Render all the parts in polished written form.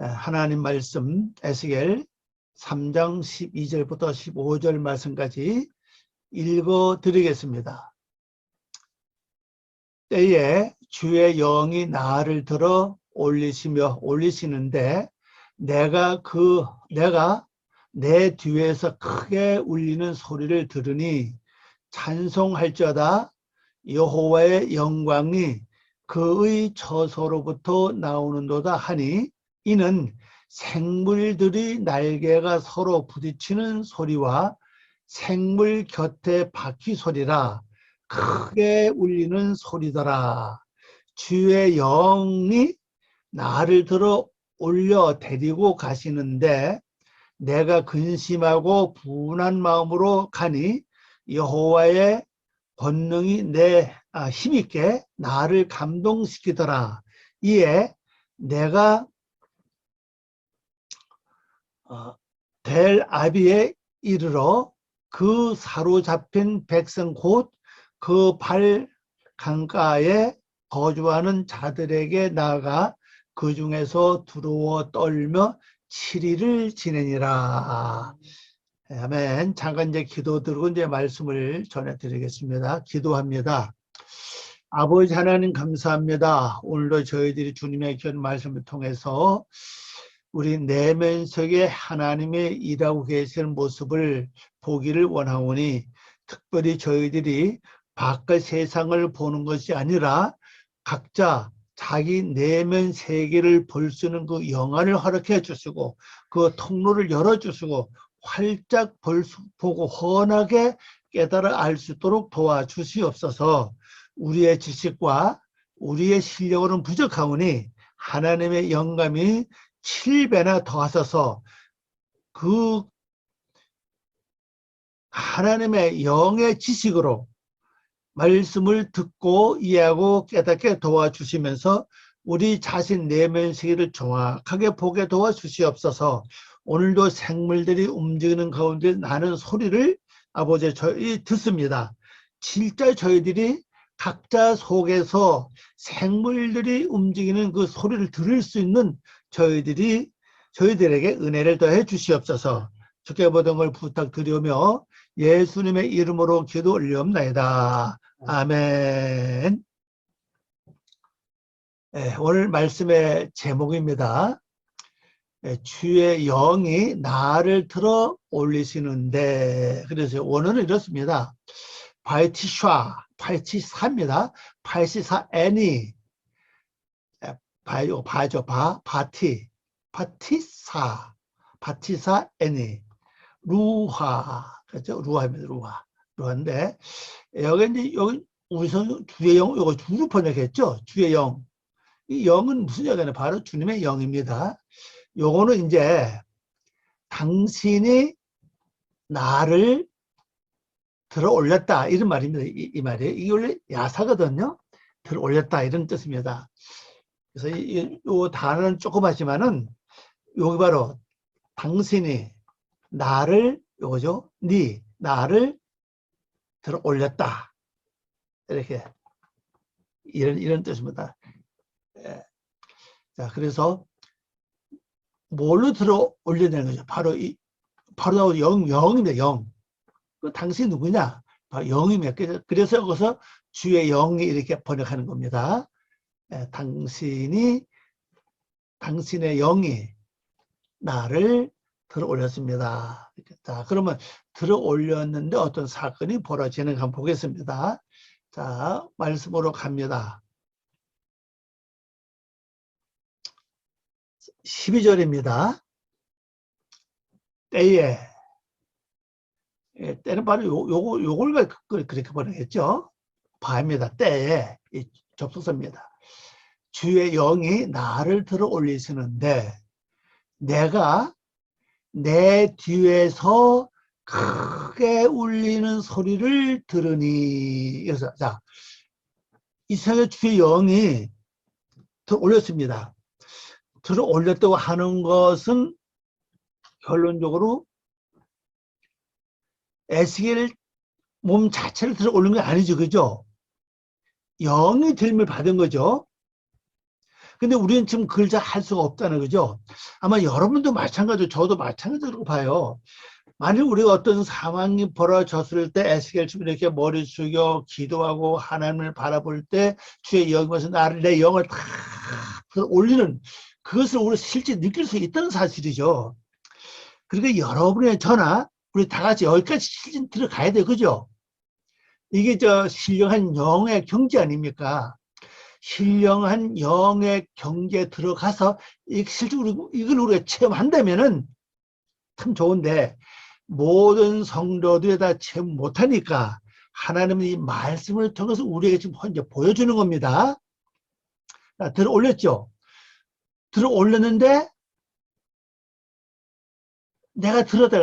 하나님 말씀 에스겔 3장 12절부터 15절 말씀까지 읽어 드리겠습니다. 때에 주의 영이 나를 들어 올리시는데 내가 내 뒤에서 크게 울리는 소리를 들으니 찬송할지어다. 여호와의 영광이 그의 처소로부터 나오는도다 하니 이는 생물들이 날개가 서로 부딪히는 소리와 생물 곁에 바퀴 소리라. 크게 울리는 소리더라. 주의 영이 나를 들어 올려 데리고 가시는데 내가 근심하고 분한 마음으로 가니 여호와의 권능이 힘있게 나를 감동시키더라. 이에 내가 델 아비에 이르러 그 사로잡힌 백성 곧 그 발 강가에 거주하는 자들에게 나아가 그 중에서 두려워 떨며 7일을 지내니라. 아멘. 잠깐 이제 기도 드리고 이제 말씀을 전해드리겠습니다. 기도합니다. 아버지 하나님 감사합니다. 오늘도 저희들이 주님의 귀한 말씀을 통해서 우리 내면 속에 하나님의 일하고 계시는 모습을 보기를 원하오니 특별히 저희들이 바깥 세상을 보는 것이 아니라 각자 자기 내면 세계를 볼 수 있는 그 영안을 허락해 주시고 그 통로를 열어주시고 활짝 보고 훤하게 깨달아 알 수 있도록 도와주시옵소서. 우리의 지식과 우리의 실력으로는 부족하오니 하나님의 영감이 7배나 더하셔서 그 하나님의 영의 지식으로 말씀을 듣고 이해하고 깨닫게 도와주시면서 우리 자신 내면 세계를 정확하게 보게 도와주시옵소서. 오늘도 생물들이 움직이는 가운데 나는 소리를 아버지 저희 듣습니다. 진짜 저희들이 각자 속에서 생물들이 움직이는 그 소리를 들을 수 있는 저희들에게 은혜를 더해 주시옵소서. 주께 모든 걸 부탁드리며 예수님의 이름으로 기도 올리옵나이다. 아멘. 네, 오늘 말씀의 제목입니다. 주의 영이 나를 들어 올리시는데, 그래서 원어는 이렇습니다. 파이티사입니다. 파이티사 애니, 파티사 애니, 루하, 그렇죠? 루하입니다. 루하인데, 여기 우선 주의 영, 이거 주로 번역했죠? 주의 영. 이 영은 무슨 영이냐? 바로 주님의 영입니다. 요거는 이제 당신이 나를 들어 올렸다 이런 말입니다. 이 말이에요. 이게 원래 야사거든요. 들어 올렸다 이런 뜻입니다. 그래서 이 단어는 조그맣지만은 여기 바로 당신이 나를 요거죠. 나를 들어 올렸다 이렇게 이런 뜻입니다. 자, 그래서 뭘로 들어 올려내는 거죠? 바로 영입니다. 영. 그 당신이 누구냐? 바로 영입니다. 그래서 여기서 주의 영이 이렇게 번역하는 겁니다. 당신의 영이 나를 들어 올렸습니다. 자, 그러면 들어 올렸는데 어떤 사건이 벌어지는가 한번 보겠습니다. 자, 말씀으로 갑니다. 12절입니다. 때는 바로 요걸 그렇게 번역했죠. 바입니다. 때에 접속사입니다. 주의 영이 나를 들어 올리시는데 내가 내 뒤에서 크게 울리는 소리를 들으니. 그래서 자, 이상하게 주의 영이 들어 올렸습니다. 들어 올렸다고 하는 것은 결론적으로 에스겔 몸 자체를 들어 올린 게 아니죠. 그죠? 영이 들림을 받은 거죠. 근데 우리는 지금 그걸 잘 할 수가 없다는 거죠. 아마 여러분도 마찬가지로 저도 마찬가지로 봐요. 만약 우리가 어떤 상황이 벌어졌을 때 에스겔 좀 이렇게 머리 숙여 기도하고 하나님을 바라볼 때 주의 영에서 나를 내 영을 다 올리는 그것을 우리 실제 느낄 수 있다는 사실이죠. 그러니까 여러분의 저나 우리 다 같이 여기까지 실제 들어가야 돼, 그죠? 이게 저 신령한 영의 경지 아닙니까? 신령한 영의 경지에 들어가서 실제로 이걸 우리가 체험한다면은 참 좋은데 모든 성도들이 다 체험 못하니까 하나님은 이 말씀을 통해서 우리에게 지금 현재 보여주는 겁니다. 들어 올렸죠? 들어 올렸는데 내가 들었다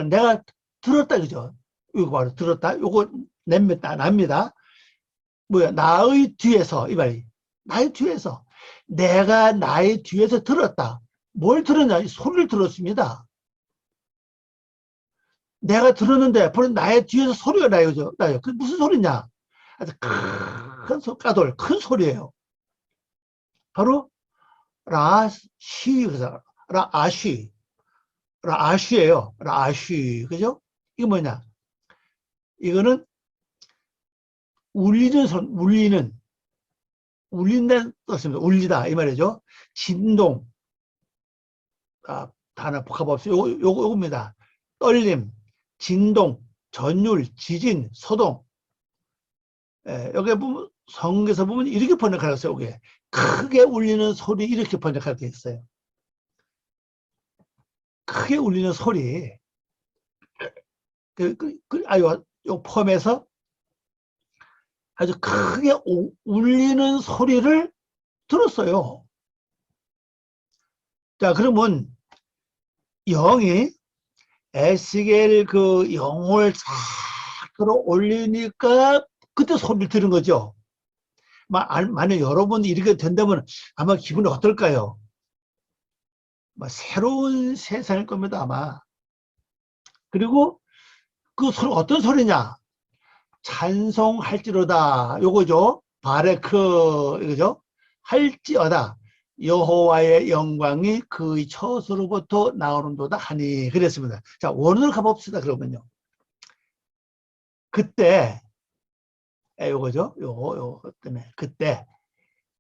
그죠? 이거 바로 들었다. 요거 납니다. 뭐야? 나의 뒤에서 이 말이 나의 뒤에서 내가 나의 뒤에서 들었다. 뭘 들었냐? 소리를 들었습니다. 내가 들었는데 바로 나의 뒤에서 소리가 나요. 그 무슨 소리냐? 아주 큰 소리예요. 바로 라시 그래서 라아쉬예요. 라아쉬 그죠? 이게 뭐냐? 이거는 울린다는 뜻입니다. 울리다 이 말이죠. 진동 단어 복합 없어요. 요겁니다. 떨림, 진동, 전율, 지진, 소동. 여기 보면 성경에서 보면 이렇게 번역하고 있어요. 이게 크게 울리는 소리 이렇게 번역하게 있어요. 크게 울리는 소리. 요 폼에서 아주 크게 울리는 소리를 들었어요. 자, 그러면 영이 에스겔 그 영을 싹 끌어올리니까 그때 소리를 들은 거죠. 만약 여러분이 이렇게 된다면 아마 기분이 어떨까요? 새로운 세상일 겁니다, 아마. 그리고 그 소리 어떤 소리냐? 찬송할지로다. 요거죠. 바레크 이거죠. 할지어다. 여호와의 영광이 그의 처소로부터 나오는도다 하니 그랬습니다. 자, 원어를 가봅시다. 그러면요. 그때 요거죠. 요거 때문에 그때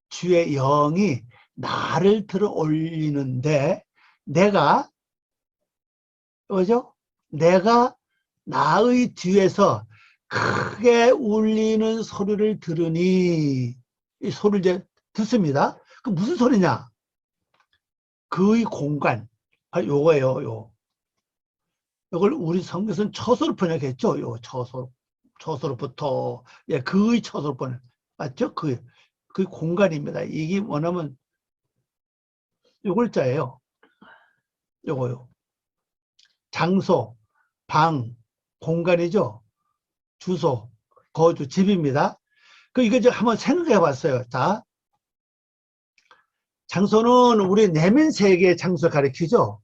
주의 영이 나를 들어 올리는데 내가 뭐죠? 내가 나의 뒤에서 크게 울리는 소리를 들으니 이 소리를 이제 듣습니다. 그 무슨 소리냐? 그의 공간. 요거예요. 요걸 우리 성경에서는 처소로 번역했죠. 요 처소로부터 그의 처소로 번역 맞죠? 그 공간입니다. 이게 뭐냐면 요 글자예요. 요거요. 장소, 방, 공간이죠. 주소, 거주, 집입니다. 이거 이제 한번 생각해 봤어요. 자, 장소는 우리 내면 세계의 장소 가리키죠.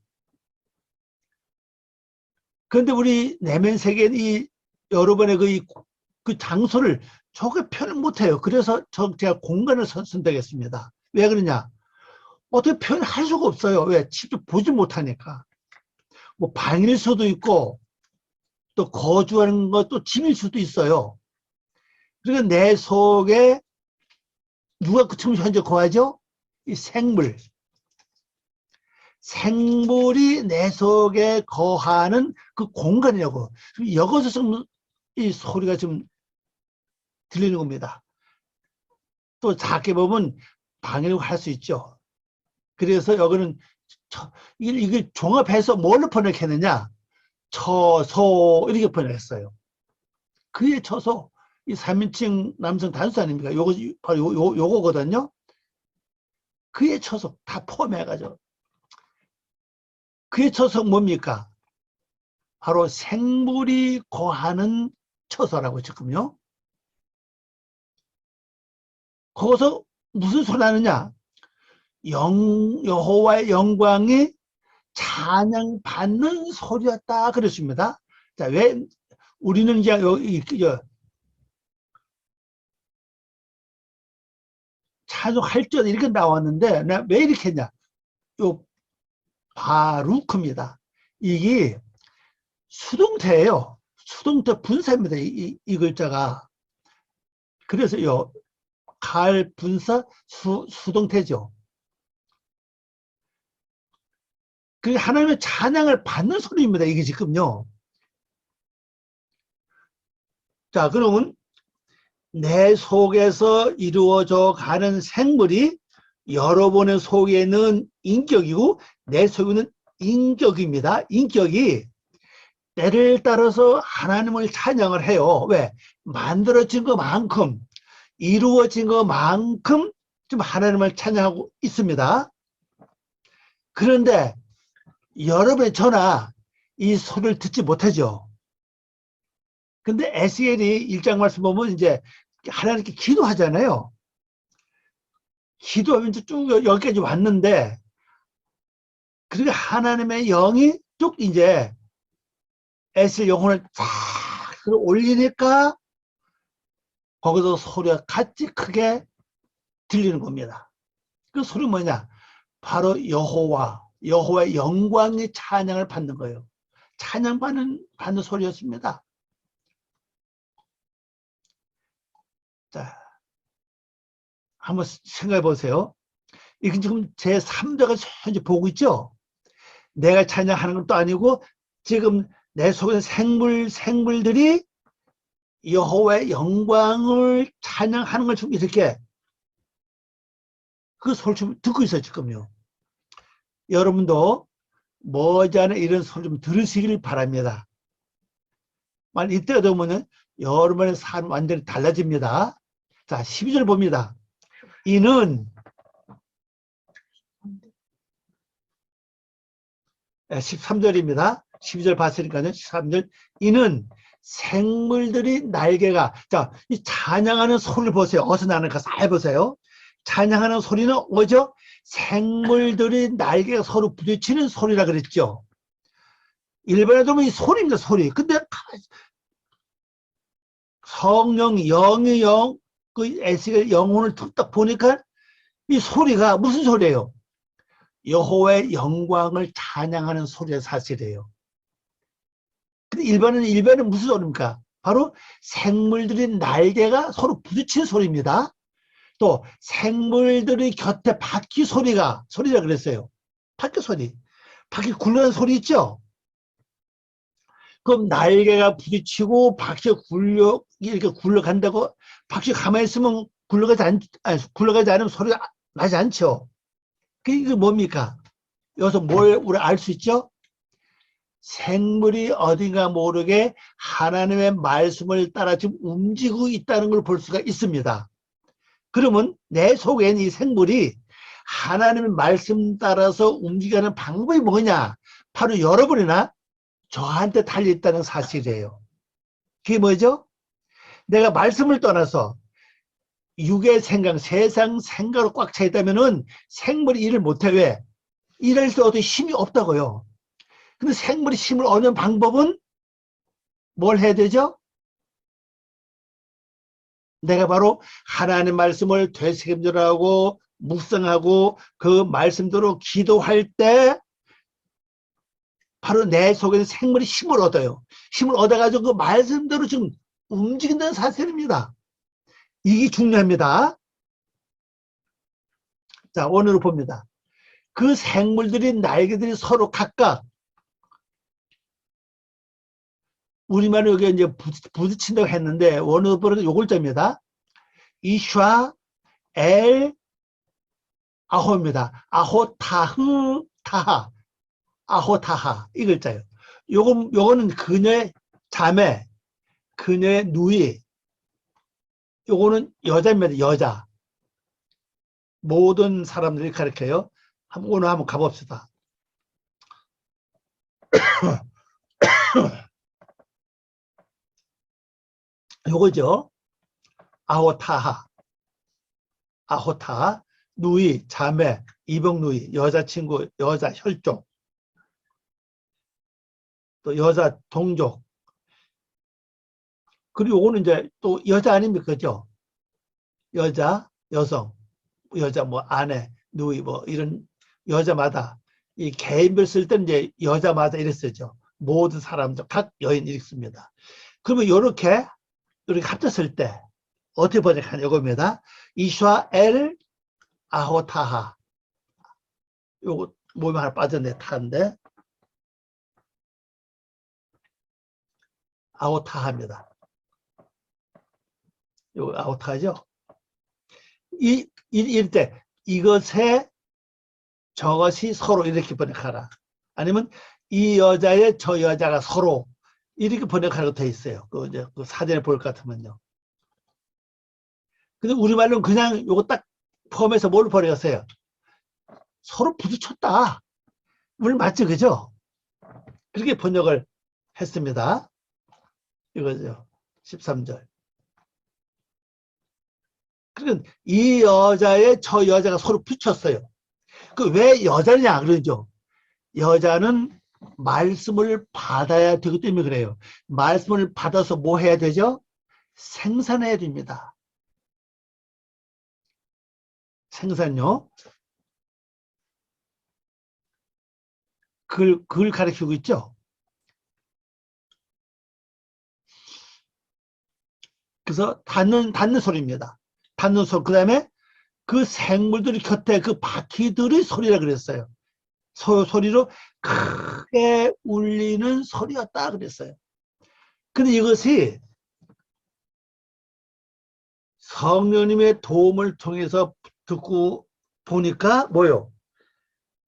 그런데 우리 내면 세계는 여러분의 그 장소를 저게 표현 못해요. 그래서 제가 공간을 선택했습니다. 왜 그러냐? 어떻게 표현할 수가 없어요. 왜? 직접 보지 못하니까. 뭐 방일 수도 있고 또 거주하는 것도 집일 수도 있어요. 그러니까 내 속에 누가 지금 현재 거하죠? 이 생물이 내 속에 거하는 그 공간이라고. 여기서 좀 이 소리가 좀 들리는 겁니다. 또 작게 보면 방해를 할 수 있죠. 그래서 여기는 이게 종합해서 뭘로 번역했느냐? 처소 이렇게 번역했어요. 그의 처소 이 3인칭 남성 단수 아닙니까? 요거 바로 요거거든요. 그의 처소 다 포함해가지고 그의 처소 뭡니까? 바로 생물이 거하는 처소라고 지금요. 거기서 무슨 소리 나느냐? 여호와의 영광이 찬양받는 소리였다 그랬습니다. 자, 왜 우리는 이제 활전 이렇게 나왔는데 내가 왜 이렇게 했냐? 요 바루크입니다. 이게 수동태예요. 수동태 분사입니다. 이 글자가. 그래서 요 갈 분사 수동태죠. 그 하나님의 찬양을 받는 소리입니다. 이게 지금요. 자, 그러면 내 속에서 이루어져 가는 생물이 여러분의 속에는 인격이고 내 속에는 인격입니다. 인격이 때를 따라서 하나님을 찬양을 해요. 왜? 만들어진 것만큼, 이루어진 것만큼 좀 하나님을 찬양하고 있습니다. 그런데 여러분의 저나 이 소리를 듣지 못하죠. 근데 에스겔이 1장 말씀 보면 이제 하나님께 기도하잖아요. 기도하면서 쭉 여기까지 왔는데, 그리고 하나님의 영이 쭉 이제 에스겔 영혼을 쫙 올리니까 거기서 소리가 같이 크게 들리는 겁니다. 그 소리 뭐냐? 바로 여호와의 영광의 찬양을 받는 거예요. 찬양받는 소리였습니다. 자, 한번 생각해 보세요. 이건 지금 제 3자가 현재 보고 있죠? 내가 찬양하는 것도 아니고 지금 내 속에 생물들이 여호와의 영광을 찬양하는 걸 지금 이렇게 그 소리 좀 듣고 있어요, 지금요. 여러분도 머지않아 이런 소리 좀 들으시길 바랍니다. 만약 이때가 되면 여러분의 삶 완전히 달라집니다. 자, 12절 봅니다. 이는 13절입니다. 12절 봤으니까요. 13절. 이는 생물들이 날개가, 자, 이 찬양하는 소리를 보세요. 어디서 나는가 잘 보세요. 찬양하는 소리는 뭐죠? 생물들이 날개가 서로 부딪히는 소리라 그랬죠. 일반에도 이 소리입니다, 소리. 근데 성령, 영의 영, 그 에스겔 영혼을 딱 보니까 이 소리가 무슨 소리예요? 여호와의 영광을 찬양하는 소리가 사실이에요. 근데 일반은 무슨 소리입니까? 바로 생물들이 날개가 서로 부딪히는 소리입니다. 또 생물들이 곁에 바퀴 소리라 그랬어요. 바퀴 소리. 바퀴 굴러가는 소리 있죠? 그럼 날개가 부딪히고 바퀴가 이렇게 굴러간다고, 바퀴 가만히 있으면 굴러가지 않으면 소리가 나지 않죠? 그게 뭡니까? 여기서 뭘 우리 알 수 있죠? 생물이 어딘가 모르게 하나님의 말씀을 따라 지금 움직이고 있다는 걸 볼 수가 있습니다. 그러면 내 속엔 이 생물이 하나님의 말씀 따라서 움직이는 방법이 뭐냐? 바로 여러분이나 저한테 달려있다는 사실이에요. 그게 뭐죠? 내가 말씀을 떠나서 육의 생각, 세상 생각으로 꽉 차 있다면은 생물이 일을 못해. 왜? 일할 때 어떤 힘이 없다고요. 근데 생물이 힘을 얻는 방법은 뭘 해야 되죠? 내가 바로 하나님의 말씀을 되새김질하고 묵상하고 그 말씀대로 기도할 때 바로 내 속에는 생물이 힘을 얻어요. 힘을 얻어가지고 그 말씀대로 지금 움직인다는 사실입니다. 이게 중요합니다. 자, 오늘을 봅니다. 그 생물들이 날개들이 서로 각각, 우리말로 여기 이제 부딪힌다고 했는데 원어로는 요 글자입니다. 이샤 엘 아호입니다. 아호타흐 타하, 아호타하 이 글자예요. 요거는 그녀의 자매, 그녀의 누이. 요거는 여자입니다. 여자. 모든 사람들이 가르쳐요. 오늘 한번 가봅시다. 요거죠. 아호타하. 아호타, 누이, 자매, 이복누이, 여자친구, 여자 혈족, 또 여자 동족. 그리고 요거는 이제 또 여자 아닙니까? 그죠? 여자, 여성. 여자 뭐 아내, 누이 뭐 이런 여자마다 이 개인별 쓸 때는 이제 여자마다 이렇게 쓰죠. 모든 사람들 각 여인 이렇게 씁니다. 그러면 이렇게 합쳤을 때 어떻게 번역하냐 이겁니다. 이샤 엘 아호타하. 요거 몸이 하나 빠졌네. 타인데 아호타하입니다. 요거 아호타하죠. 이럴 때 이것에 저것이 서로 이렇게 번역하라. 아니면 이 여자의 저 여자가 서로 이렇게 번역하라고 되어 있어요. 이제 그 사전에 볼 것 같으면요. 근데 우리말로는 그냥 요거 딱 포함해서 뭘 번역했어요? 서로 부딪혔다. 물 맞죠, 그죠? 그렇게 번역을 했습니다. 이거죠. 13절. 그러니까 이 여자의 저 여자가 서로 부딪혔어요. 그 왜 여자냐 그러죠. 여자는 말씀을 받아야 되기 때문에 그래요. 말씀을 받아서 뭐 해야 되죠? 생산해야 됩니다. 생산요. 그걸 가르치고 있죠. 그래서 닿는 소리입니다. 닿는 소리. 그 다음에 그 생물들이 곁에 그 바퀴들의 소리라 그랬어요. 소리로 크게 울리는 소리였다 그랬어요. 근데 이것이 성령님의 도움을 통해서 듣고 보니까 뭐요?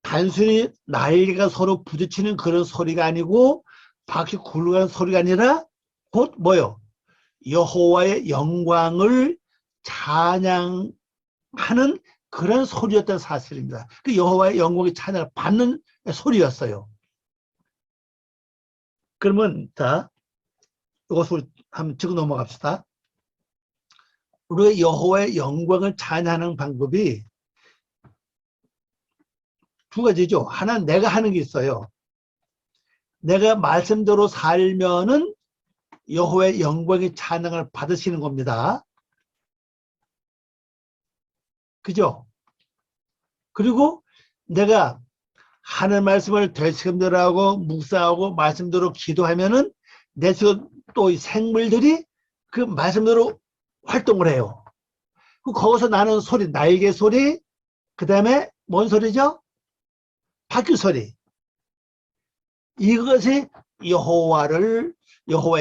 단순히 날개가 서로 부딪히는 그런 소리가 아니고 바퀴 굴러가는 소리가 아니라 곧 뭐요? 여호와의 영광을 찬양하는 그런 소리였던 사실입니다. 그 여호와의 영광의 찬양을 받는 소리였어요. 그러면 자, 이것을 한번 짚고 넘어갑시다. 우리가 여호와의 영광을 찬양하는 방법이 두 가지죠. 하나는 내가 하는 게 있어요. 내가 말씀대로 살면은 여호와의 영광의 찬양을 받으시는 겁니다. 그죠? 그리고 내가 하는 말씀을 되새김대로 하고 묵상하고 말씀대로 기도하면은 내 속에 또 이 생물들이 그 말씀대로 활동을 해요. 거기서 나는 소리, 날개 소리, 그 다음에 뭔 소리죠? 바퀴 소리. 이것이 여호와의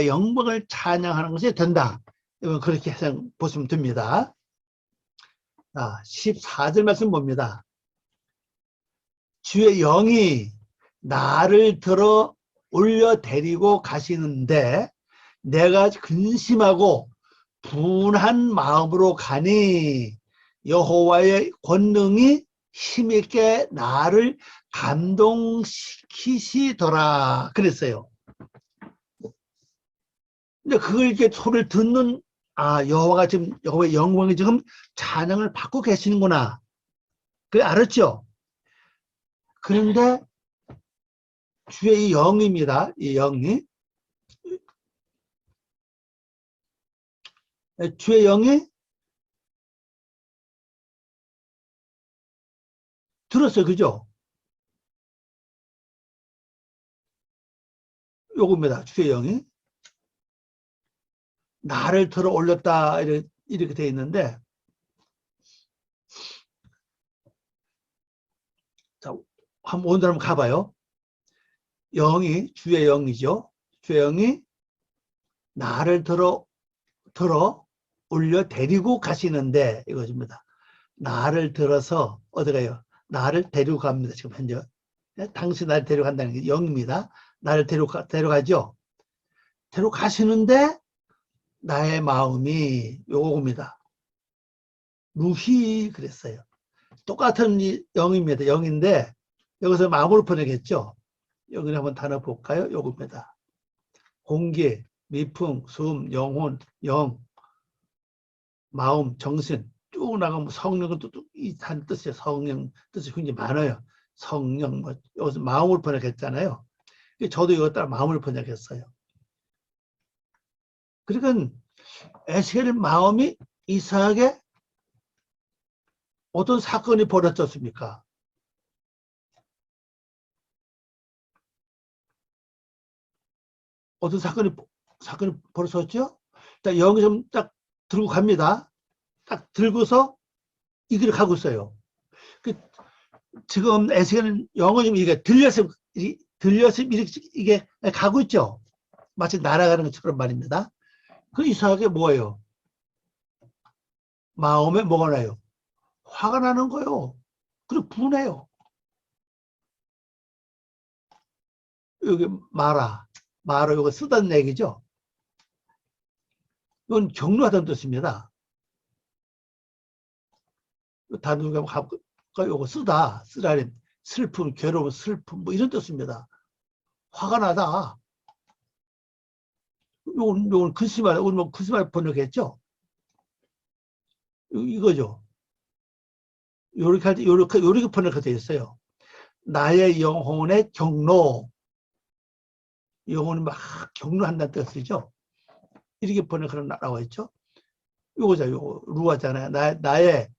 영광을 찬양하는 것이 된다. 그렇게 해서 보시면 됩니다. 14절 말씀 봅니다. 주의 영이 나를 들어 올려 데리고 가시는데 내가 근심하고 분한 마음으로 가니 여호와의 권능이 힘있게 나를 감동시키시더라 그랬어요. 근데 그걸 이렇게 소리를 듣는 여호와가 지금 여호와의 영광이 지금 찬양을 받고 계시는구나. 그래 알았죠? 그런데 주의 이 영입니다. 이 영이 주의 영이 들었어요. 그죠? 요겁니다. 주의 영이 나를 들어 올렸다 이렇게 되어 있는데 자, 오늘 한번 가봐요. 영이 주의 영이죠. 주의 영이 나를 들어 올려 데리고 가시는데 이것입니다. 나를 들어서 어디 가요? 나를 데리고 갑니다. 지금 현재 당신 나를 데려간다는 게 영입니다. 나를 데려가죠. 데려가시는데 나의 마음이 요겁니다. 루히 그랬어요. 똑같은 영입니다. 영인데 여기서 마음으로 번역했죠. 여기 한번 단어 볼까요? 요겁니다. 공기, 미풍, 숨, 영혼, 영, 마음, 정신 쭉 나가면 성령은 또 한 뜻이에요. 성령 뜻이 굉장히 많아요. 성령 여기서 마음을 번역했잖아요. 저도 이거 따라 마음을 번역했어요. 그러니까 에스겔 마음이 이상하게 어떤 사건이 벌어졌습니까? 어떤 사건이 벌어졌죠? 딱 영이 좀 딱 들고 갑니다. 딱 들고서 이 길을 가고 있어요. 그 지금 에스겔은 영어 좀 이게 들려서 이게 가고 있죠. 마치 날아가는 것처럼 말입니다. 그 이상하게 뭐예요? 마음에 뭐가 나요? 화가 나는 거예요. 그리고 분해요. 여기 마라 이거 쓰다는 얘기죠. 이건 격노하다는 뜻입니다. 단어가 요거 쓰라는 슬픔, 괴로움, 슬픔 뭐 이런 뜻입니다. 화가 나다. 요건 글씨말, 오늘 뭐 글씨말 번역했죠. 이거죠. 요렇게 할 때 요렇게 번역이 되어 있어요. 나의 영혼의 격노. 영혼이 막 격노한다는 뜻이죠. 이렇게 번역하는 나라고 했죠. 요거죠. 요거 루아잖아요. 나의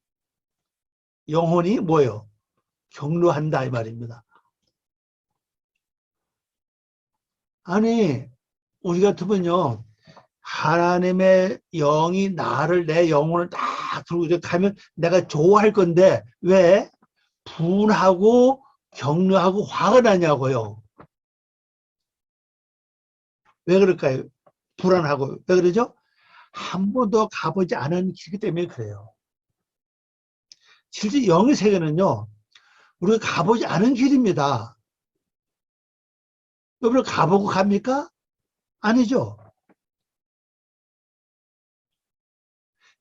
영혼이 뭐예요? 격노한다 이 말입니다. 아니 우리 같으면요. 하나님의 영이 내 영혼을 딱 들고 이렇게 가면 내가 좋아할 건데 왜 분하고 격노하고 화가 나냐고요. 왜 그럴까요? 불안하고 왜 그러죠? 한 번도 가보지 않은 길이기 때문에 그래요. 실제 영의 세계는요. 우리가 가보지 않은 길입니다. 여러분 가보고 갑니까? 아니죠.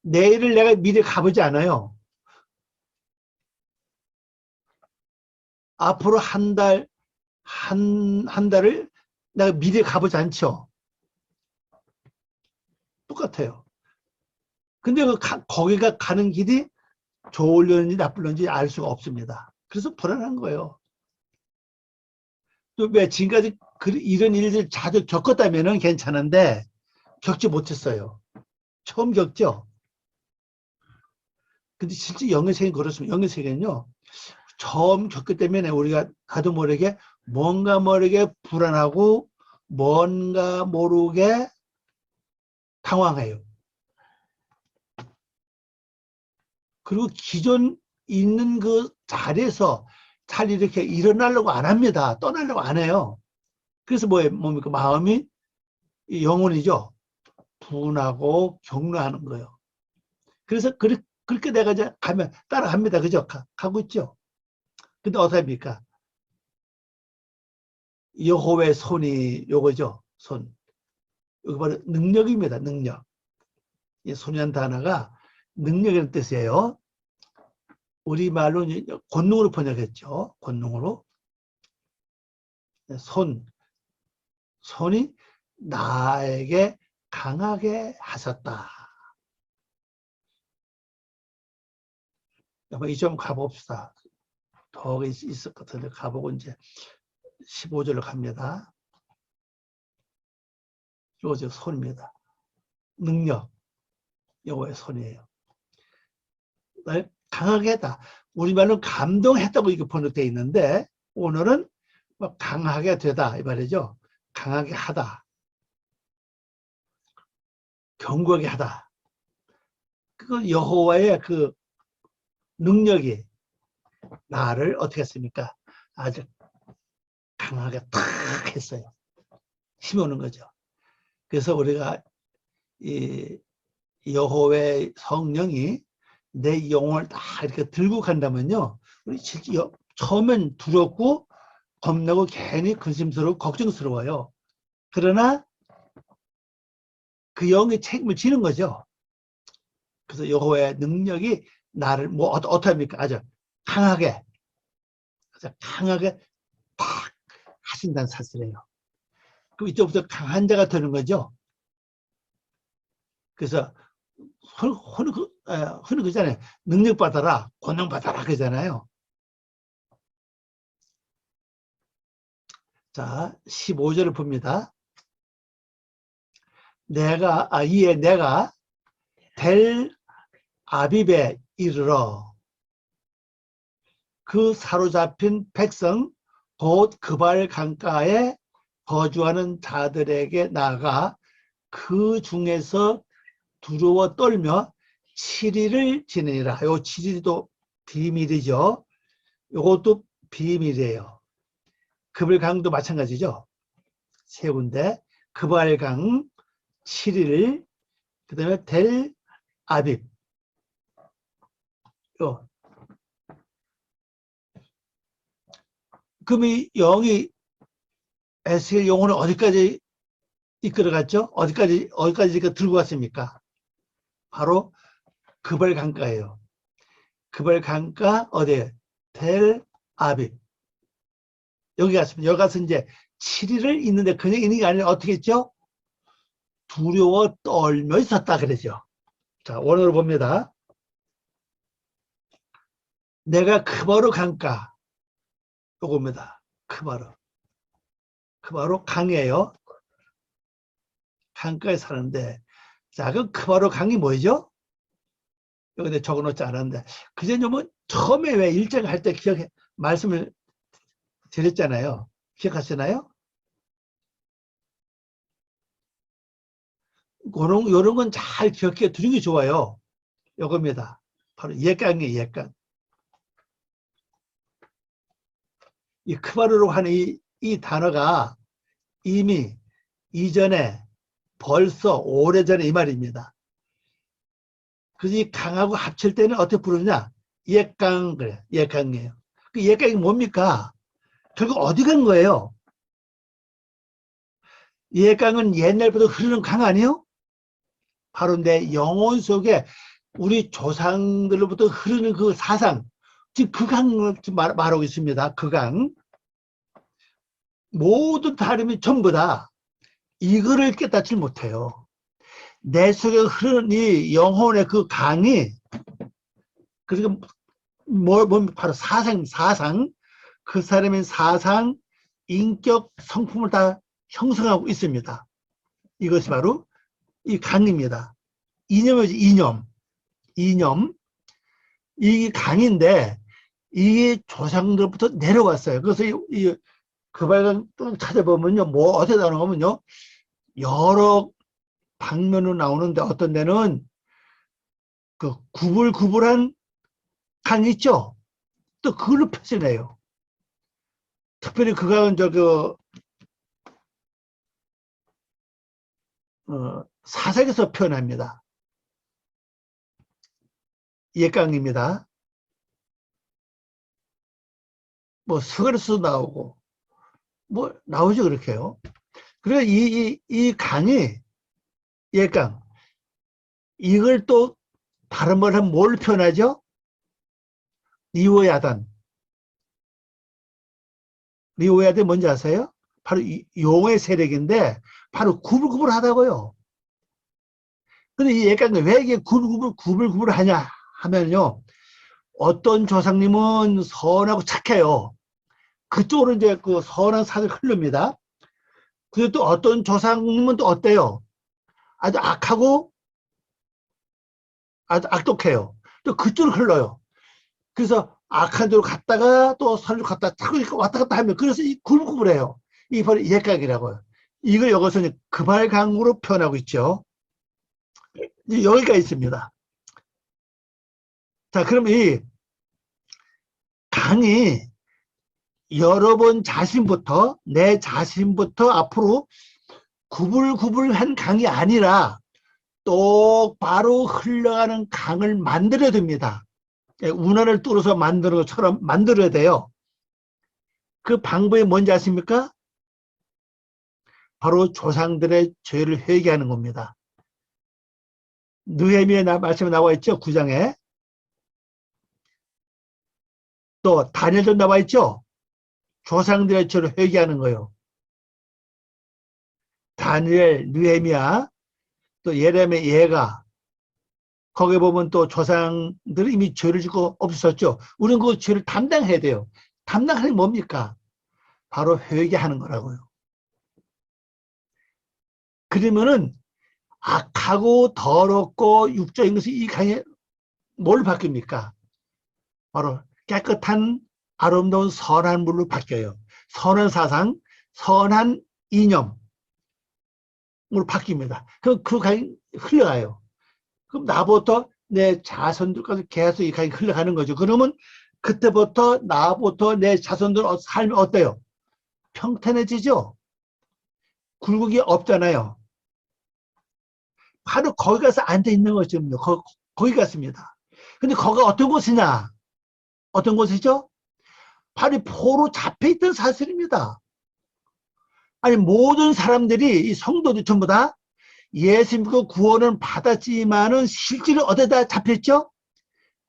내일을 내가 미리 가보지 않아요. 앞으로 한 달을 내가 미리 가보지 않죠. 똑같아요. 근데 거기가 가는 길이 좋으려는지 나쁠는지 알 수가 없습니다. 그래서 불안한 거예요. 또 왜 지금까지 이런 일들 자주 겪었다면 괜찮은데 겪지 못했어요. 처음 겪죠. 근데 실제 영의 세계는 그렇습니다. 영의 세계는요. 처음 겪기 때문에 우리가 가도 모르게 뭔가 모르게 불안하고 뭔가 모르게 당황해요. 그리고 기존 있는 그 자리에서 잘 이렇게 일어나려고 안 합니다. 떠나려고 안 해요. 그래서 뭡니까? 마음이 영혼이죠. 분하고 격노하는 거예요. 그래서 그렇게 내가 이제 가면 따라갑니다. 그죠? 가고 있죠. 근데 어떻게 합니까? 여호와의 손이 요거죠. 손. 이거 바로 능력입니다. 능력. 이 손이라는 단어가 능력이라는 뜻이에요. 우리말로 권능으로 번역했죠. 권능으로. 손이 나에게 강하게 하셨다. 이 좀 가봅시다. 더 있을 것 같은데 가보고 이제 15절로 갑니다. 이거 손입니다. 능력. 여호와의 손이에요. 강하게 했다. 우리말로 감동했다고 이렇게 번역되어 있는데 오늘은 강하게 되다 이 말이죠. 강하게 하다. 견고하게 하다. 그건 여호와의 그 능력이 나를 어떻게 했습니까? 아주 강하게 탁 했어요. 힘이 오는 거죠. 그래서 우리가 이 여호와의 성령이 내 영혼을 다 이렇게 들고 간다면요. 우리 처음엔 두렵고 겁나고 괜히 근심스러워 걱정스러워요. 그러나 그 영의 책임을 지는 거죠. 그래서 여호와의 능력이 나를 어떻게 합니까? 아주 강하게 탁 하신다는 사실이에요. 그럼 이때부터 강한 자가 되는 거죠. 그래서 흔히 그잖아요. 능력 받아라, 권능 받아라 그러잖아요. 자, 15절을 봅니다. 이에 내가 델 아비베 이르러 그 사로잡힌 백성 곧 그발 강가에 거주하는 자들에게 나아가 그 중에서 두려워 떨며 7일을 지내니라. 요 7일도 비밀이죠. 요것도 비밀이에요. 그발강도 마찬가지죠. 세 군데. 그발강 7일, 그 다음에 델 아빕. 그럼 이 영이 에스겔 영혼을 어디까지 이끌어갔죠? 어디까지 들고 갔습니까? 바로 그발 강가예요. 그발 강가 어디에? 델 아빕. 여기 갔습니다. 여기 가서 이제 7일을 있는데 그냥 있는 게 아니라 어떻게 했죠? 두려워 떨며 있었다 그러죠. 자, 원어로 봅니다. 내가 크바로 강가. 요겁니다. 크바로. 크바로 강이에요. 강가에 사는데. 자, 그럼 크바로 강이 뭐죠? 여기 적어 놓지 않았는데. 그전 뭐 처음에 왜 일정 할 때 말씀을 드렸잖아요. 기억하시나요? 요런 건 잘 기억해 두는 게 좋아요. 요겁니다. 바로 예강이에요, 예강. 이 크바르로 하는 이 단어가 이미 이전에 벌써 오래전에 이 말입니다. 그래서 이 강하고 합칠 때는 어떻게 부르느냐? 예강, 그래. 예강이에요. 그 예강이 뭡니까? 결국 어디 간 거예요? 예강은 옛날부터 흐르는 강 아니에요? 바로 내 영혼 속에 우리 조상들로부터 흐르는 그 사상, 지금 그 강을 말하고 있습니다. 그 강. 모든 사람이 전부 다 이거를 깨닫지 못해요. 내 속에 흐르는 이 영혼의 그 강이, 그리고 바로 사상, 그 사람의 사상, 인격, 성품을 다 형성하고 있습니다. 이것이 바로 이 강입니다. 이념이지, 이념. 이 강인데, 이게 조상들부터 내려왔어요. 그래서 그 발견 좀 찾아보면요, 뭐, 어디에 나오냐면요, 여러 방면으로 나오는데, 어떤 데는 그 구불구불한 강이 있죠? 또 그걸로 표현해요. 특별히 그 강은 사색에서 표현합니다. 예강입니다. 뭐, 서글에서도 나오고, 뭐, 나오죠, 그렇게요. 그래서 이 강이, 예강, 이걸 또 다른 말 하면 뭘 표현하죠? 리오야단. 리오야단 뭔지 아세요? 바로 용의 세력인데, 바로 구불구불하다고요. 근데 이 예강이 왜 이게 구불구불 하냐 하면요, 어떤 조상님은 선하고 착해요. 그쪽으로 이제 그 선한 산을 흐릅니다. 그리고 또 어떤 조상님은 또 어때요? 아주 악하고 아주 악독해요. 또 그쪽으로 흘러요. 그래서 악한 데로 갔다가 또 선으로 갔다가 자꾸 왔다 갔다 하면, 그래서 이 구불구불해요. 이 바로 예강이라고요. 이걸 여기서 그발강으로 표현하고 있죠. 여기가 있습니다. 자, 그럼 이 강이 여러분 자신부터, 내 자신부터 앞으로 구불구불한 강이 아니라 똑바로 흘러가는 강을 만들어야 됩니다. 운하를 뚫어서 만드는 것처럼 만들어야 돼요. 그 방법이 뭔지 아십니까? 바로 조상들의 죄를 회개하는 겁니다. 느헤미야 말씀에 나와 있죠? 9장에. 또 다니엘도 나와 있죠? 조상들의 죄를 회개하는 거예요. 다니엘, 느헤미야, 또 예레미야, 예가, 거기 보면 또 조상들이 이미 죄를 짓고 없었죠. 우리는 그 죄를 담당해야 돼요. 담당하는 게 뭡니까? 바로 회개하는 거라고요. 그러면은 악하고 더럽고 육적인 것이 이 강에 뭘 바뀝니까? 바로 깨끗한 아름다운 선한 물로 바뀌어요. 선한 사상, 선한 이념으로 바뀝니다. 그럼 그 강이 흘러가요. 그럼 나부터 내 자손들까지 계속 이 강이 흘러가는 거죠. 그러면 그때부터 나부터 내 자손들 삶이 어때요? 평탄해지죠? 굴곡이 없잖아요. 바로 거기 가서 앉아 있는 거죠. 거기 갔습니다. 근데 거기가 어떤 곳이냐? 어떤 곳이죠? 바로 포로 잡혀있던 사실입니다. 아니, 모든 사람들이, 이 성도들 전부 다 예수 믿고 구원을 받았지만은 실제로 어디다 잡혔죠?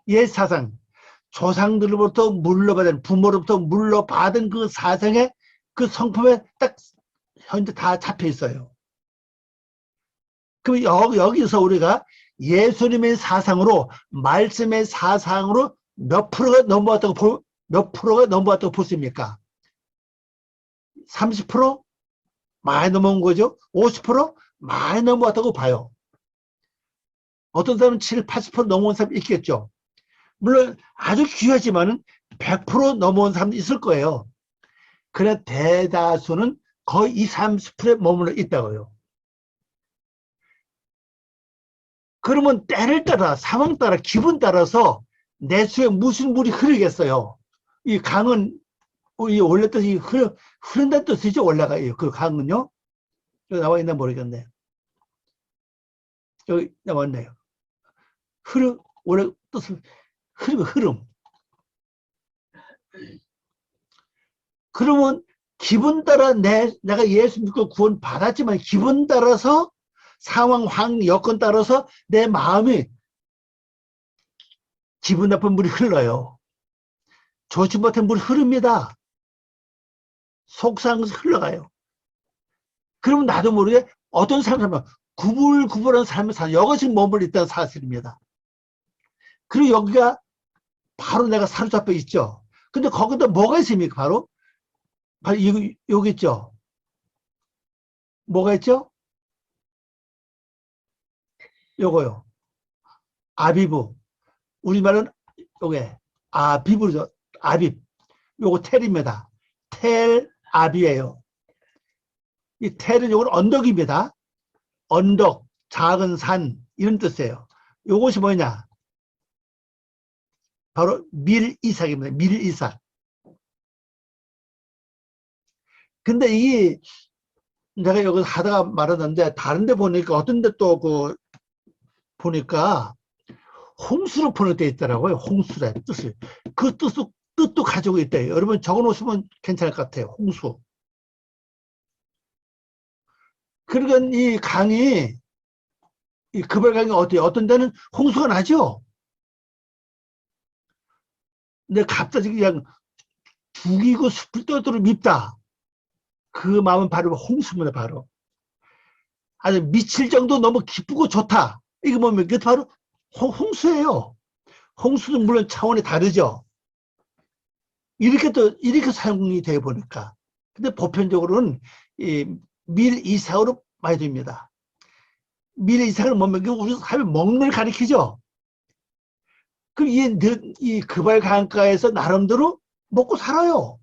옛 사상. 조상들로부터 물려받은, 부모로부터 물려받은 그 사상에, 그 성품에 딱 현재 다 잡혀 있어요. 그럼 여기서 우리가 예수님의 사상으로, 말씀의 사상으로 몇 프로가 넘어왔다고 보십니까? 30%? 많이 넘어온 거죠. 50%? 많이 넘어왔다고 봐요. 어떤 사람은 7, 80% 넘어온 사람이 있겠죠. 물론 아주 귀하지만은 100% 넘어온 사람도 있을 거예요. 그러나 대다수는 거의 20, 30%에 머물러 있다고요. 그러면 때를 따라, 상황 따라, 기분 따라서 내수에 무슨 물이 흐르겠어요. 이 강은 원래 뜻이 흐른다는 뜻이죠. 올라가요. 그 강은요. 여기 나와 있나 모르겠네. 여기 나와 있네요. 원래 뜻은 흐름. 그러면 기분 따라 내가 예수 믿고 구원 받았지만 기분 따라서 상황, 여건 따라서 내 마음이 기분 나쁜 물이 흘러요. 좋지 못한 물이 흐릅니다. 속상해서 흘러가요. 그러면 나도 모르게 어떤 사람은 구불구불한 삶을 사는 여것이 머물러 있다는 사실입니다. 그리고 여기가 바로 내가 사로잡혀 있죠. 근데 거기다 뭐가 있습니까? 바로 여기 있죠. 뭐가 있죠? 요거요. 아비브. 우리말은 요게 아비브죠. 아빕. 요거 텔입니다. 텔 아비예요. 이 텔은 요건 언덕입니다. 언덕, 작은 산 이런 뜻이에요. 요것이 뭐냐? 바로 밀이삭입니다. 밀이삭. 근데 이 내가 여기서 하다가 말하는데 다른 데 보니까 어떤 데 또 보니까 홍수로 번역되어 있더라고요. 홍수의 뜻을. 그 뜻도 가지고 있대요. 여러분 적어 놓으시면 괜찮을 것 같아요. 홍수. 그러니까 이 강이, 이 급할강이 어때요? 어떤 데는 홍수가 나죠? 근데 갑자기 그냥 죽이고 숲을 떠도록 밉다. 그 마음은 바로 홍수입니다. 바로. 아주 미칠 정도 너무 기쁘고 좋다. 이거 뭡니까? 이게 바로 홍수예요. 홍수는 물론 차원이 다르죠. 이렇게 사용이 되어 보니까. 근데 보편적으로는 이 밀이삭으로 많이 됩니다. 밀이삭은 뭡니까? 우리 사회 먹는 걸 가리키죠. 그럼 이 급할 강가에서 나름대로 먹고 살아요.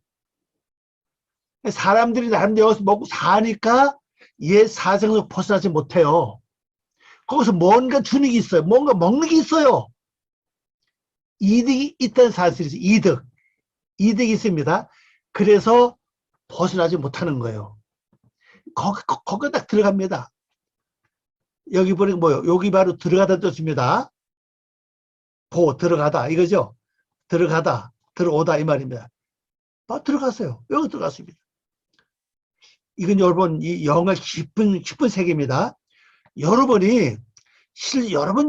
사람들이 나름대로 여기서 먹고 사니까 옛 사생에서 벗어나지 못해요. 거기서 뭔가 주는 게 있어요. 뭔가 먹는 게 있어요. 이득이 있다는 사실이죠. 이득이 있습니다. 그래서 벗어나지 못하는 거예요. 거기 딱 들어갑니다. 여기 보니까 뭐요? 여기 바로 들어가다 뜻입니다. 들어가다 이거죠. 들어가다, 들어오다 이 말입니다. 들어갔어요. 여기 들어갔습니다. 이건 여러분 이 영의 깊은 세계입니다. 여러분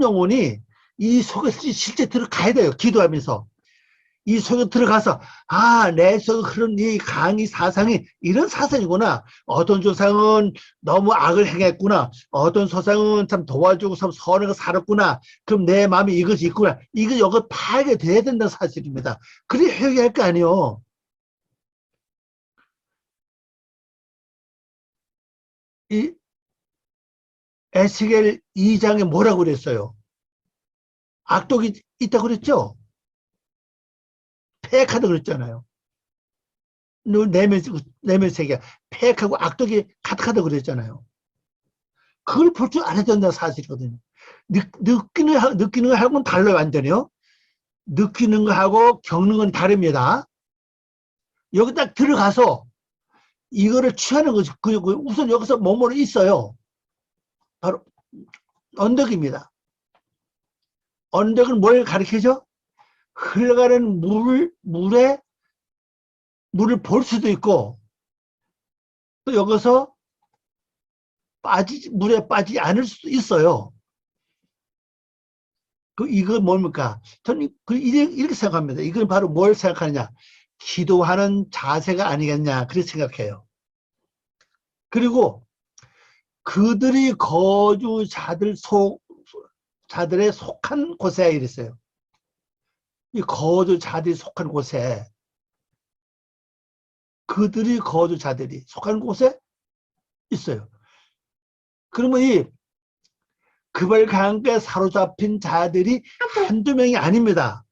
영혼이 이 속에 실제 들어가야 돼요. 기도하면서. 이 속에 들어가서 내 속에 흐른 이 강의 사상이 이런 사상이구나. 어떤 조상은 너무 악을 행했구나. 어떤 조상은 참 도와주고 참 선하게 살았구나. 그럼 내 마음에 이것이 있구나. 이거 여기 파악이 돼야 된다는 사실입니다. 그래 회개할 거 아니에요. 이 에스겔 2장에 뭐라고 그랬어요? 악독이 있다고 그랬죠? 폐악하다 그랬잖아요. 내면 세계가 폐악하고 악독이 가득하다 그랬잖아요. 그걸 볼 줄 알아야 된다는 사실이거든요. 느끼는 거하고는 달라요, 완전히요. 느끼는 거하고 겪는 건 다릅니다. 여기 딱 들어가서 이거를 취하는 거지. 우선 여기서 몸으로 있어요. 바로 언덕입니다. 언덕은 뭘 가리키죠? 흘러가는 물을 볼 수도 있고, 또 여기서 물에 빠지지 않을 수도 있어요. 이거 뭡니까? 저는 이렇게 생각합니다. 이건 바로 뭘 생각하느냐? 기도하는 자세가 아니겠냐, 그렇게 생각해요. 그리고 그들이 자들의 속한 곳에 이랬어요. 이 거주자들이 속한 곳에, 자들이 속한 곳에 있어요. 그러면 이 급을강가에 사로잡힌 자들이 한두 명이 아닙니다.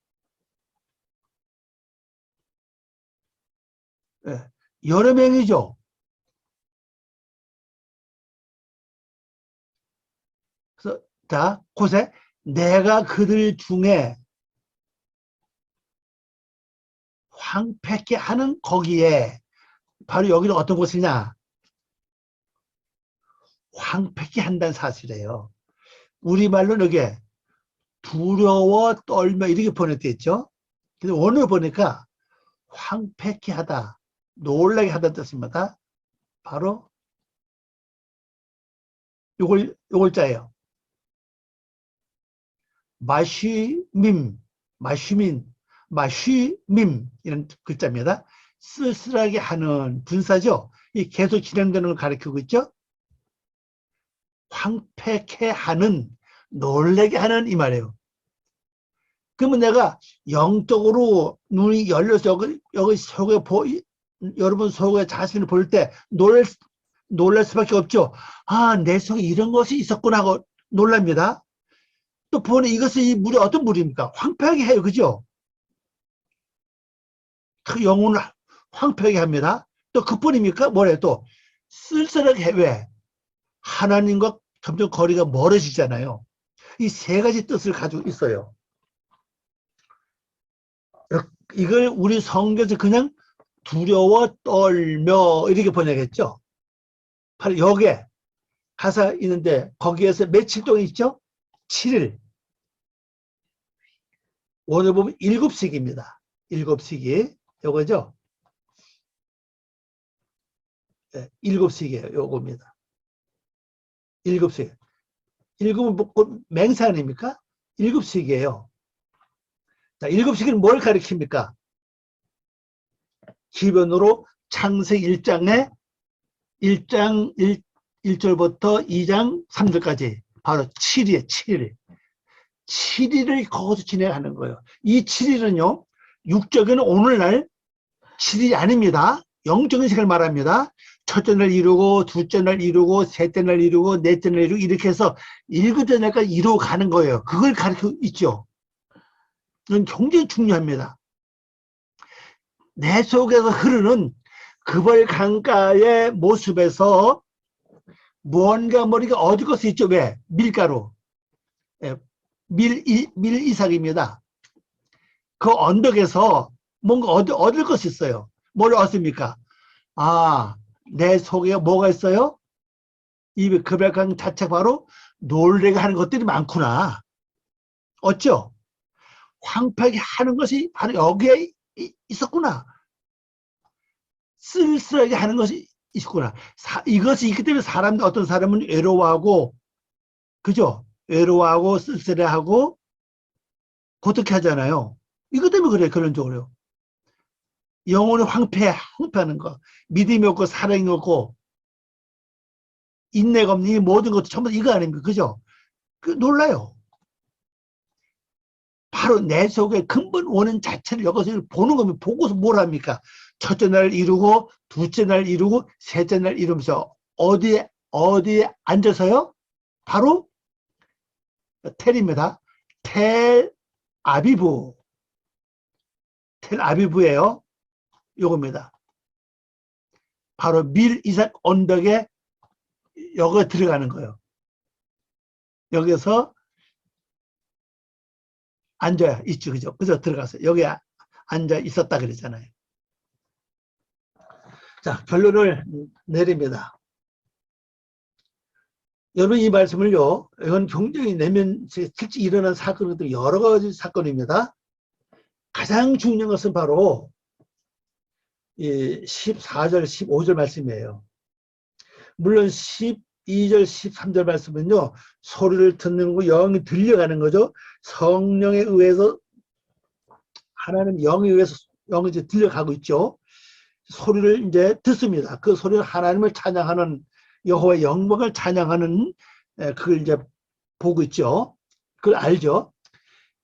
예, 여러 명이죠. 그래서 자, 곳에 내가 그들 중에 황폐케 하는 거기에, 바로 여기는 어떤 곳이냐? 황폐케 한다는 사실이에요. 우리말로 이게 두려워 떨며 이렇게 번역되어 있죠. 근데 원어를 보니까 황폐케 하다, 놀라게 하다는 뜻입니다. 바로 요걸 자예요. 마쉬민 이런 글자입니다. 쓸쓸하게 하는 분사죠. 이 계속 진행되는 걸 가리키고 있죠. 황폐케 하는, 놀라게 하는 이 말이에요. 그러면 내가 영적으로 눈이 열려서 여기 속에 여러분 속에 자신을 볼 때 놀랄 수밖에 없죠. 아, 내 속에 이런 것이 있었구나 하고 놀랍니다. 또 보니 이 물이 어떤 물입니까? 황폐하게 해요. 그죠? 그 영혼을 황폐하게 합니다. 또 그뿐입니까? 뭐래 또 쓸쓸하게 해. 왜? 하나님과 점점 거리가 멀어지잖아요. 이 세 가지 뜻을 가지고 있어요. 이걸 우리 성경에서 그냥 두려워 떨며 이렇게 번역했죠. 바로 여기에 가사 있는데 거기에서 며칠 동안 있죠? 7일. 오늘 보면 7시기입니다. 7시기. 요거죠? 네, 7시기예요. 요겁니다. 7시기. 7은 뭐 맹세 아닙니까? 7시기예요. 자, 7시기는 뭘 가리킵니까? 기본으로 창세기 1장에 1장 1절부터 2장 3절까지 바로 7일이에요. 7일. 7일을 거기서 진행하는 거예요. 이 7일은요. 육적인 오늘날 7일이 아닙니다. 영적인 시간을 말합니다. 첫째 날 이루고 둘째 날 이루고 셋째 날 이루고 넷째 날 이루고 이렇게 해서 일곱째 날까지 이루어 가는 거예요. 그걸 가르치고 있죠. 이건 굉장히 중요합니다. 내 속에서 흐르는 급을 강가의 모습에서 무언가 머리가 어디갈 수 있죠. 왜? 밀가루. 밀이삭입니다. 그 언덕에서 뭔가 얻을 것이 있어요. 뭘 얻습니까? 아, 내 속에 뭐가 있어요? 이 급약강 자체가 바로 놀래게 하는 것들이 많구나. 어쩌? 황폐하게 하는 것이 바로 여기에 있었구나. 쓸쓸하게 하는 것이 있구나. 이것이 있기 때문에 어떤 사람은 외로워하고, 그죠? 외로워하고 쓸쓸해하고 고독해 하잖아요. 이것 때문에 그래, 결론적으로. 영혼이 황폐하는 거. 믿음이 없고 사랑이 없고 인내가 없는 이 모든 것도 전부 이거 아닙니까? 그죠? 놀라요. 바로 내 속의 근본 원인 자체를 여기서 보는 거면 보고서 뭘 합니까? 첫째 날 이루고 둘째 날 이루고 셋째 날 이루면서 어디에 앉아서요? 바로 텔입니다. 텔 아비브. 텔 아비브예요. 요겁니다. 바로 밀 이삭 언덕에 여기가 들어가는 거예요. 여기서 앉아야 있죠. 그죠? 그죠? 들어가서 여기 앉아 있었다 그랬잖아요. 자, 결론을 내립니다. 여러분, 이 말씀을요, 이건 굉장히 내면 실제 일어난 사건들 여러 가지 사건입니다. 가장 중요한 것은 바로 이 14절, 15절 말씀이에요. 물론 12절, 13절 말씀은요, 소리를 듣는 거, 영이 들려가는 거죠. 성령에 의해서, 하나님 영에 의해서 영이 이제 들려가고 있죠. 소리를 이제 듣습니다. 그 소리는 하나님을 찬양하는, 여호와의 영광을 찬양하는, 그걸 이제 보고 있죠. 그걸 알죠.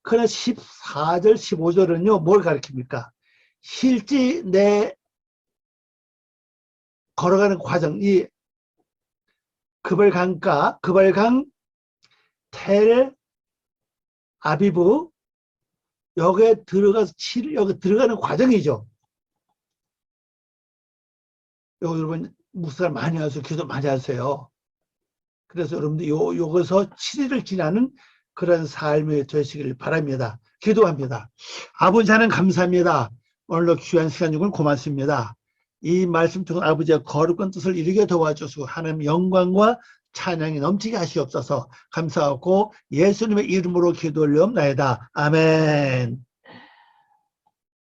그러나 14절, 15절은요, 뭘 가리킵니까? 실제 내 걸어가는 과정, 이 그발강 텔 아비브, 여기에 들어가서 여기 들어가는 과정이죠. 여러분, 묵살 많이 하세요. 기도 많이 하세요. 그래서 여러분들 요거서 7일을 지나는 그런 삶이 되시길 바랍니다. 기도합니다. 아버지 하나님 감사합니다. 오늘도 귀한 시간 주고 고맙습니다. 이 말씀 통해 아버지의 거룩한 뜻을 이루게 도와주시고 하나님 영광과 찬양이 넘치게 하시옵소서. 감사하고 예수님의 이름으로 기도 올려옵나이다. 아멘.